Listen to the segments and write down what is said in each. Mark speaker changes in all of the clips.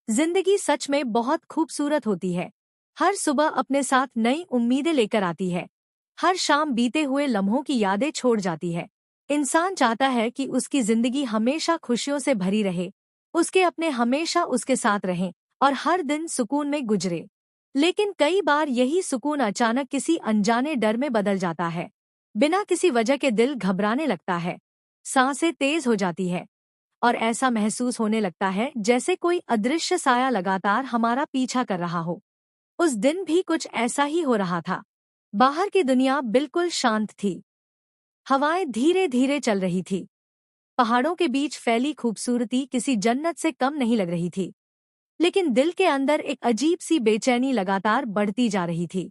Speaker 1: जिंदगी सच में बहुत खूबसूरत होती है। हर सुबह अपने साथ नई उम्मीदें लेकर आती है। हर शाम बीते हुए लम्हों की यादें छोड़ जाती है। इंसान चाहता है कि उसकी जिंदगी हमेशा खुशियों से भरी रहे, उसके अपने हमेशा उसके साथ रहें और हर दिन सुकून में गुजरे। लेकिन कई बार यही सुकून अचानक किसी अनजाने डर में बदल जाता है। बिना किसी वजह के दिल घबराने लगता है, सांसें तेज हो जाती है और ऐसा महसूस होने लगता है जैसे कोई अदृश्य साया लगातार हमारा पीछा कर रहा हो। उस दिन भी कुछ ऐसा ही हो रहा था। बाहर की दुनिया बिल्कुल शांत थी। हवाएं धीरे धीरे चल रही थी। पहाड़ों के बीच फैली खूबसूरती किसी जन्नत से कम नहीं लग रही थी। लेकिन दिल के अंदर एक अजीब सी बेचैनी लगातार बढ़ती जा रही थी।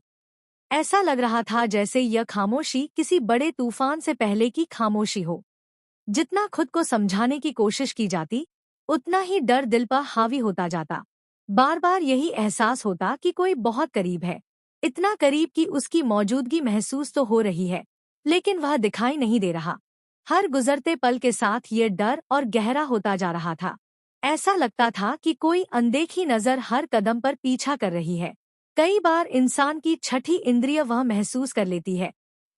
Speaker 1: ऐसा लग रहा था जैसे यह खामोशी किसी बड़े तूफान से पहले की खामोशी हो। जितना खुद को समझाने की कोशिश की जाती, उतना ही डर दिल पर हावी होता जाता। बार बार यही एहसास होता कि कोई बहुत करीब है, इतना करीब कि उसकी मौजूदगी महसूस तो हो रही है, लेकिन वह दिखाई नहीं दे रहा। हर गुजरते पल के साथ ये डर और गहरा होता जा रहा था। ऐसा लगता था कि कोई अनदेखी नजर हर कदम पर पीछा कर रही है। कई बार इंसान की छठी इंद्रिय वह महसूस कर लेती है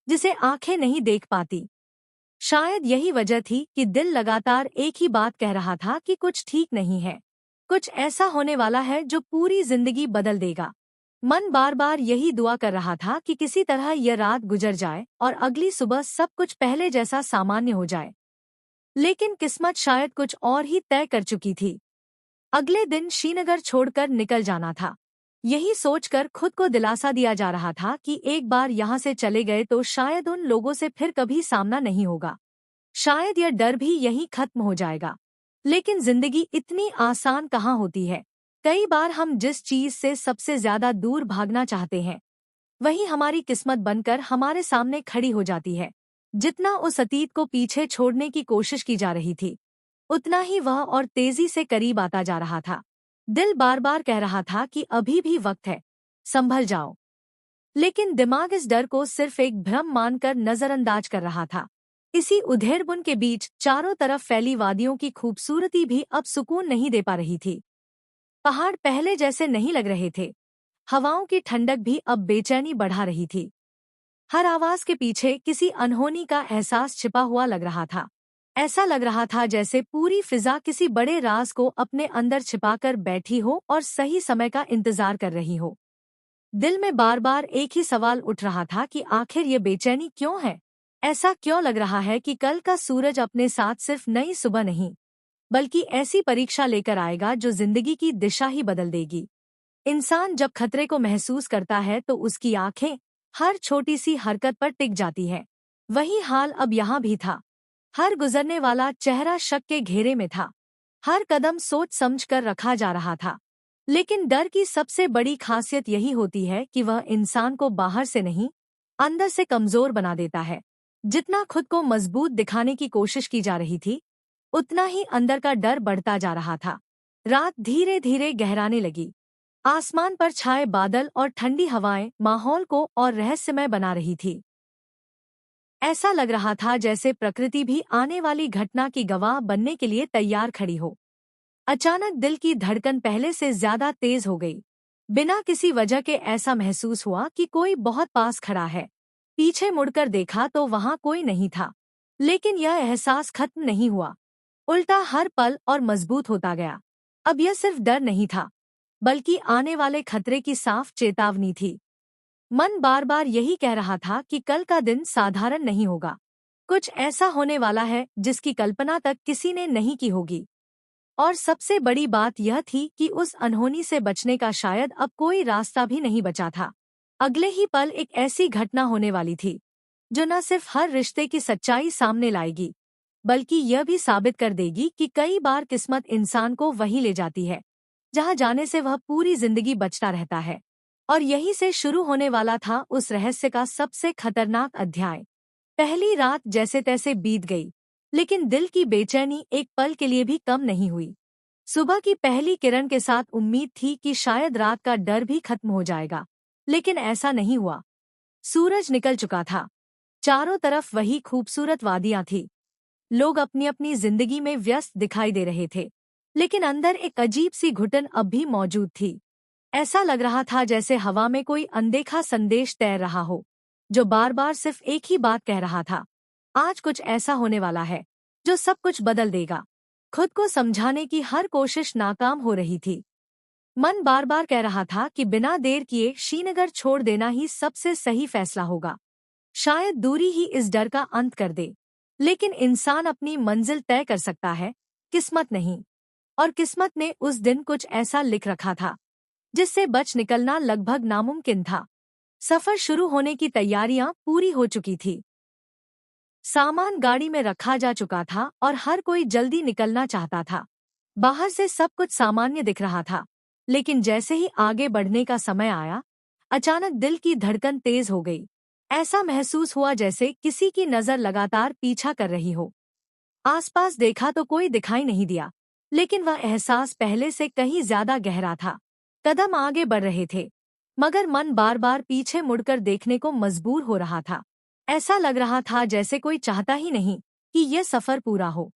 Speaker 1: जिसे आंखें नहीं देख पाती। शायद यही वजह थी कि दिल लगातार एक ही बात कह रहा था कि कुछ ठीक नहीं है, कुछ ऐसा होने वाला है जो पूरी जिंदगी बदल देगा। मन बार बार यही दुआ कर रहा था कि किसी तरह यह रात गुजर जाए और अगली सुबह सब कुछ पहले जैसा सामान्य हो जाए। लेकिन किस्मत शायद कुछ और ही तय कर चुकी थी। अगले दिन श्रीनगर छोड़कर निकल जाना था। यही सोचकर खुद को दिलासा दिया जा रहा था कि एक बार यहाँ से चले गए तो शायद उन लोगों से फिर कभी सामना नहीं होगा। शायद यह डर भी यहीं खत्म हो जाएगा। लेकिन जिंदगी इतनी आसान कहाँ होती है। कई बार हम जिस चीज से सबसे ज्यादा दूर भागना चाहते हैं, वही हमारी किस्मत बनकर हमारे सामने खड़ी हो जाती है। जितना उस अतीत को पीछे छोड़ने की कोशिश की जा रही थी, उतना ही वह और तेजी से करीब आता जा रहा था। दिल बार बार कह रहा था कि अभी भी वक्त है, संभल जाओ। लेकिन दिमाग इस डर को सिर्फ एक भ्रम मानकर नजरअंदाज कर रहा था। इसी उधेड़बुन के बीच चारों तरफ फैली वादियों की खूबसूरती भी अब सुकून नहीं दे पा रही थी। पहाड़ पहले जैसे नहीं लग रहे थे। हवाओं की ठंडक भी अब बेचैनी बढ़ा रही थी। हर आवाज के पीछे किसी अनहोनी का एहसास छिपा हुआ लग रहा था। ऐसा लग रहा था जैसे पूरी फिजा किसी बड़े राज को अपने अंदर छिपाकर बैठी हो और सही समय का इंतजार कर रही हो। दिल में बार बार एक ही सवाल उठ रहा था कि आखिर ये बेचैनी क्यों है। ऐसा क्यों लग रहा है कि कल का सूरज अपने साथ सिर्फ नई सुबह नहीं, बल्कि ऐसी परीक्षा लेकर आएगा जो जिंदगी की दिशा ही बदल देगी। इंसान जब खतरे को महसूस करता है तो उसकी आंखें हर छोटी सी हरकत पर टिक जाती है। वही हाल अब यहाँ भी था। हर गुजरने वाला चेहरा शक के घेरे में था। हर कदम सोच समझ कर रखा जा रहा था। लेकिन डर की सबसे बड़ी खासियत यही होती है कि वह इंसान को बाहर से नहीं, अंदर से कमजोर बना देता है। जितना खुद को मजबूत दिखाने की कोशिश की जा रही थी, उतना ही अंदर का डर बढ़ता जा रहा था। रात धीरे धीरे गहराने लगी। आसमान पर छाए बादल और ठंडी हवाएं माहौल को और रहस्यमय बना रही थी। ऐसा लग रहा था जैसे प्रकृति भी आने वाली घटना की गवाह बनने के लिए तैयार खड़ी हो। अचानक दिल की धड़कन पहले से ज्यादा तेज हो गई। बिना किसी वजह के ऐसा महसूस हुआ कि कोई बहुत पास खड़ा है। पीछे मुड़कर देखा तो वहां कोई नहीं था। लेकिन यह एहसास खत्म नहीं हुआ। उल्टा हर पल और मजबूत होता गया। अब यह सिर्फ डर नहीं था, बल्कि आने वाले खतरे की साफ चेतावनी थी। मन बार बार यही कह रहा था कि कल का दिन साधारण नहीं होगा। कुछ ऐसा होने वाला है जिसकी कल्पना तक किसी ने नहीं की होगी। और सबसे बड़ी बात यह थी कि उस अनहोनी से बचने का शायद अब कोई रास्ता भी नहीं बचा था। अगले ही पल एक ऐसी घटना होने वाली थी जो न सिर्फ हर रिश्ते की सच्चाई सामने लाएगी, बल्कि यह भी साबित कर देगी कि कई बार किस्मत इंसान को वहीं ले जाती है जहां जाने से वह पूरी जिंदगी बचता रहता है। और यहीं से शुरू होने वाला था उस रहस्य का सबसे खतरनाक अध्याय। पहली रात जैसे तैसे बीत गई, लेकिन दिल की बेचैनी एक पल के लिए भी कम नहीं हुई। सुबह की पहली किरण के साथ उम्मीद थी कि शायद रात का डर भी खत्म हो जाएगा, लेकिन ऐसा नहीं हुआ। सूरज निकल चुका था। चारों तरफ वही खूबसूरत वादियां थी। लोग अपनी अपनी जिंदगी में व्यस्त दिखाई दे रहे थे, लेकिन अंदर एक अजीब सी घुटन अब भी मौजूद थी। ऐसा लग रहा था जैसे हवा में कोई अनदेखा संदेश तैर रहा हो, जो बार बार सिर्फ एक ही बात कह रहा था, आज कुछ ऐसा होने वाला है जो सब कुछ बदल देगा। खुद को समझाने की हर कोशिश नाकाम हो रही थी। मन बार बार कह रहा था कि बिना देर किए श्रीनगर छोड़ देना ही सबसे सही फैसला होगा। शायद दूरी ही इस डर का अंत कर दे। लेकिन इंसान अपनी मंजिल तय कर सकता है, किस्मत नहीं। और किस्मत ने उस दिन कुछ ऐसा लिख रखा था जिससे बच निकलना लगभग नामुमकिन था। सफर शुरू होने की तैयारियां पूरी हो चुकी थी। सामान गाड़ी में रखा जा चुका था और हर कोई जल्दी निकलना चाहता था। बाहर से सब कुछ सामान्य दिख रहा था, लेकिन जैसे ही आगे बढ़ने का समय आया, अचानक दिल की धड़कन तेज हो गई। ऐसा महसूस हुआ जैसे किसी की नजर लगातार पीछा कर रही हो। आसपास देखा तो कोई दिखाई नहीं दिया, लेकिन वह एहसास पहले से कहीं ज्यादा गहरा था। कदम आगे बढ़ रहे थे, मगर मन बार बार पीछे मुड़कर देखने को मजबूर हो रहा था। ऐसा लग रहा था जैसे कोई चाहता ही नहीं कि यह सफर पूरा हो।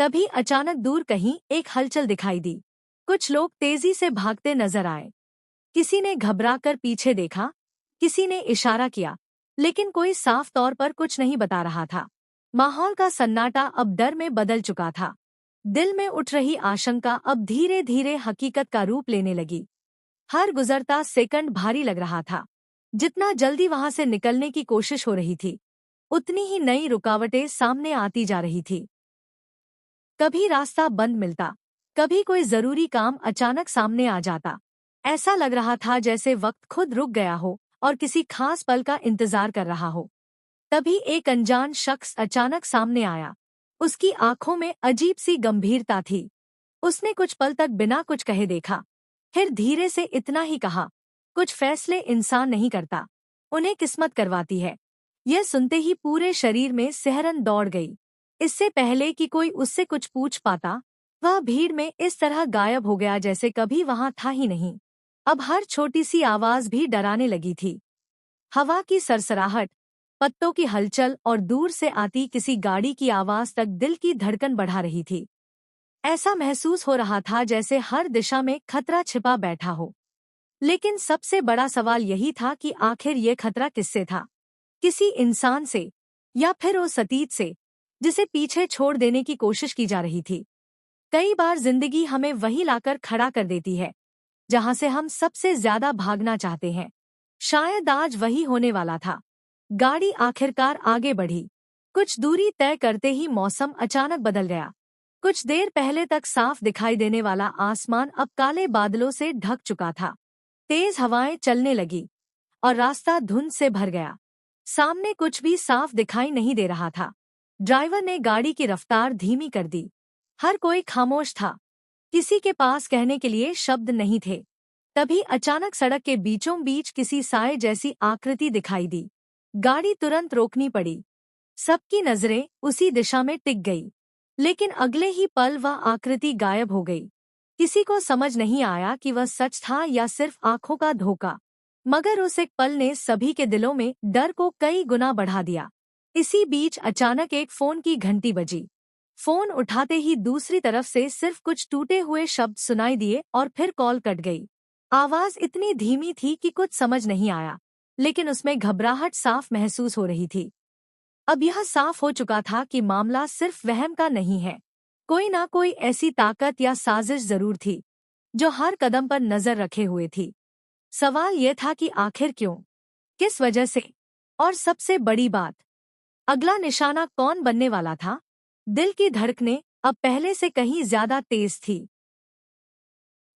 Speaker 1: तभी अचानक दूर कहीं एक हलचल दिखाई दी। कुछ लोग तेजी से भागते नजर आए। किसी ने घबराकर पीछे देखा, किसी ने इशारा किया, लेकिन कोई साफ तौर पर कुछ नहीं बता रहा था। माहौल का सन्नाटा अब डर में बदल चुका था। दिल में उठ रही आशंका अब धीरे धीरे हकीकत का रूप लेने लगी। हर गुजरता सेकंड भारी लग रहा था। जितना जल्दी वहां से निकलने की कोशिश हो रही थी, उतनी ही नई रुकावटें सामने आती जा रही थी। कभी रास्ता बंद मिलता, कभी कोई जरूरी काम अचानक सामने आ जाता। ऐसा लग रहा था जैसे वक्त खुद रुक गया हो और किसी खास पल का इंतजार कर रहा हो। तभी एक अनजान शख्स अचानक सामने आया। उसकी आंखों में अजीब सी गंभीरता थी। उसने कुछ पल तक बिना कुछ कहे देखा, फिर धीरे से इतना ही कहा, कुछ फैसले इंसान नहीं करता, उन्हें किस्मत करवाती है। यह सुनते ही पूरे शरीर में सिहरन दौड़ गई। इससे पहले कि कोई उससे कुछ पूछ पाता, वह भीड़ में इस तरह गायब हो गया जैसे कभी वहां था ही नहीं। अब हर छोटी सी आवाज भी डराने लगी थी। हवा की सरसराहट, पत्तों की हलचल और दूर से आती किसी गाड़ी की आवाज तक दिल की धड़कन बढ़ा रही थी। ऐसा महसूस हो रहा था जैसे हर दिशा में खतरा छिपा बैठा हो। लेकिन सबसे बड़ा सवाल यही था कि आखिर ये खतरा किससे था? किसी इंसान से, या फिर उस अतीत से जिसे पीछे छोड़ देने की कोशिश की जा रही थी। कई बार जिंदगी हमें वही लाकर खड़ा कर देती है जहां से हम सबसे ज्यादा भागना चाहते हैं। शायद आज वही होने वाला था। गाड़ी आखिरकार आगे बढ़ी। कुछ दूरी तय करते ही मौसम अचानक बदल गया। कुछ देर पहले तक साफ दिखाई देने वाला आसमान अब काले बादलों से ढक चुका था। तेज हवाएं चलने लगी और रास्ता धुंध से भर गया। सामने कुछ भी साफ दिखाई नहीं दे रहा था। ड्राइवर ने गाड़ी की रफ्तार धीमी कर दी। हर कोई खामोश था, किसी के पास कहने के लिए शब्द नहीं थे। तभी अचानक सड़क के बीचों बीच किसी साए जैसी आकृति दिखाई दी। गाड़ी तुरंत रोकनी पड़ी। सबकी नजरें उसी दिशा में टिक गई, लेकिन अगले ही पल वह आकृति गायब हो गई। किसी को समझ नहीं आया कि वह सच था या सिर्फ आंखों का धोखा, मगर उस एक पल ने सभी के दिलों में डर को कई गुना बढ़ा दिया। इसी बीच अचानक एक फोन की घंटी बजी। फोन उठाते ही दूसरी तरफ से सिर्फ कुछ टूटे हुए शब्द सुनाई दिए और फिर कॉल कट गई। आवाज इतनी धीमी थी कि कुछ समझ नहीं आया, लेकिन उसमें घबराहट साफ महसूस हो रही थी। अब यह साफ हो चुका था कि मामला सिर्फ वहम का नहीं है। कोई ना कोई ऐसी ताकत या साजिश जरूर थी जो हर कदम पर नजर रखे हुए थी। सवाल यह था कि आखिर क्यों, किस वजह से, और सबसे बड़ी बात, अगला निशाना कौन बनने वाला था? दिल की धड़कनें अब पहले से कहीं ज्यादा तेज थी।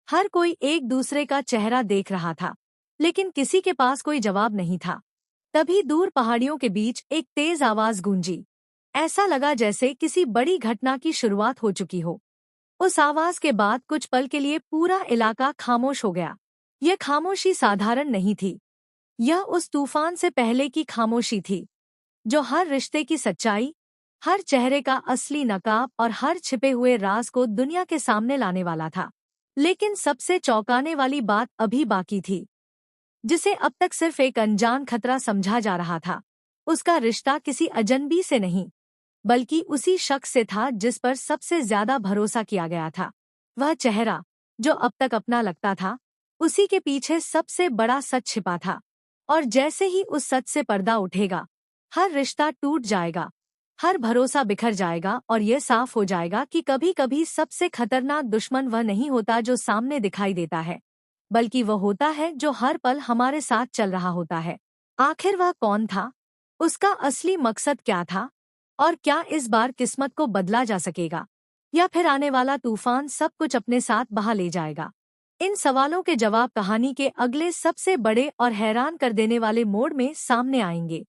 Speaker 1: हर कोई एक दूसरे का चेहरा देख रहा था, लेकिन किसी के पास कोई जवाब नहीं था। तभी दूर पहाड़ियों के बीच एक तेज आवाज गूंजी। ऐसा लगा जैसे किसी बड़ी घटना की शुरुआत हो चुकी हो। उस आवाज के बाद कुछ पल के लिए पूरा इलाका खामोश हो गया। यह खामोशी साधारण नहीं थी। यह उस तूफान से पहले की खामोशी थी, जो हर रिश्ते की सच्चाई, हर चेहरे का असली नकाब और हर छिपे हुए राज को दुनिया के सामने लाने वाला था। लेकिन सबसे चौंकाने वाली बात अभी बाकी थी, जिसे अब तक सिर्फ एक अनजान खतरा समझा जा रहा था। उसका रिश्ता किसी अजनबी से नहीं, बल्कि उसी शख्स से था जिस पर सबसे ज्यादा भरोसा किया गया था। वह चेहरा जो अब तक अपना लगता था, उसी के पीछे सबसे बड़ा सच छिपा था। और जैसे ही उस सच से पर्दा उठेगा, हर रिश्ता टूट जाएगा, हर भरोसा बिखर जाएगा और यह साफ हो जाएगा कि कभी कभी सबसे खतरनाक दुश्मन वह नहीं होता जो सामने दिखाई देता है, बल्कि वह होता है जो हर पल हमारे साथ चल रहा होता है। आखिर वह कौन था? उसका असली मकसद क्या था? और क्या इस बार किस्मत को बदला जा सकेगा, या फिर आने वाला तूफान सब कुछ अपने साथ बहा ले जाएगा? इन सवालों के जवाब कहानी के अगले सबसे बड़े और हैरान कर देने वाले मोड़ में सामने आएंगे।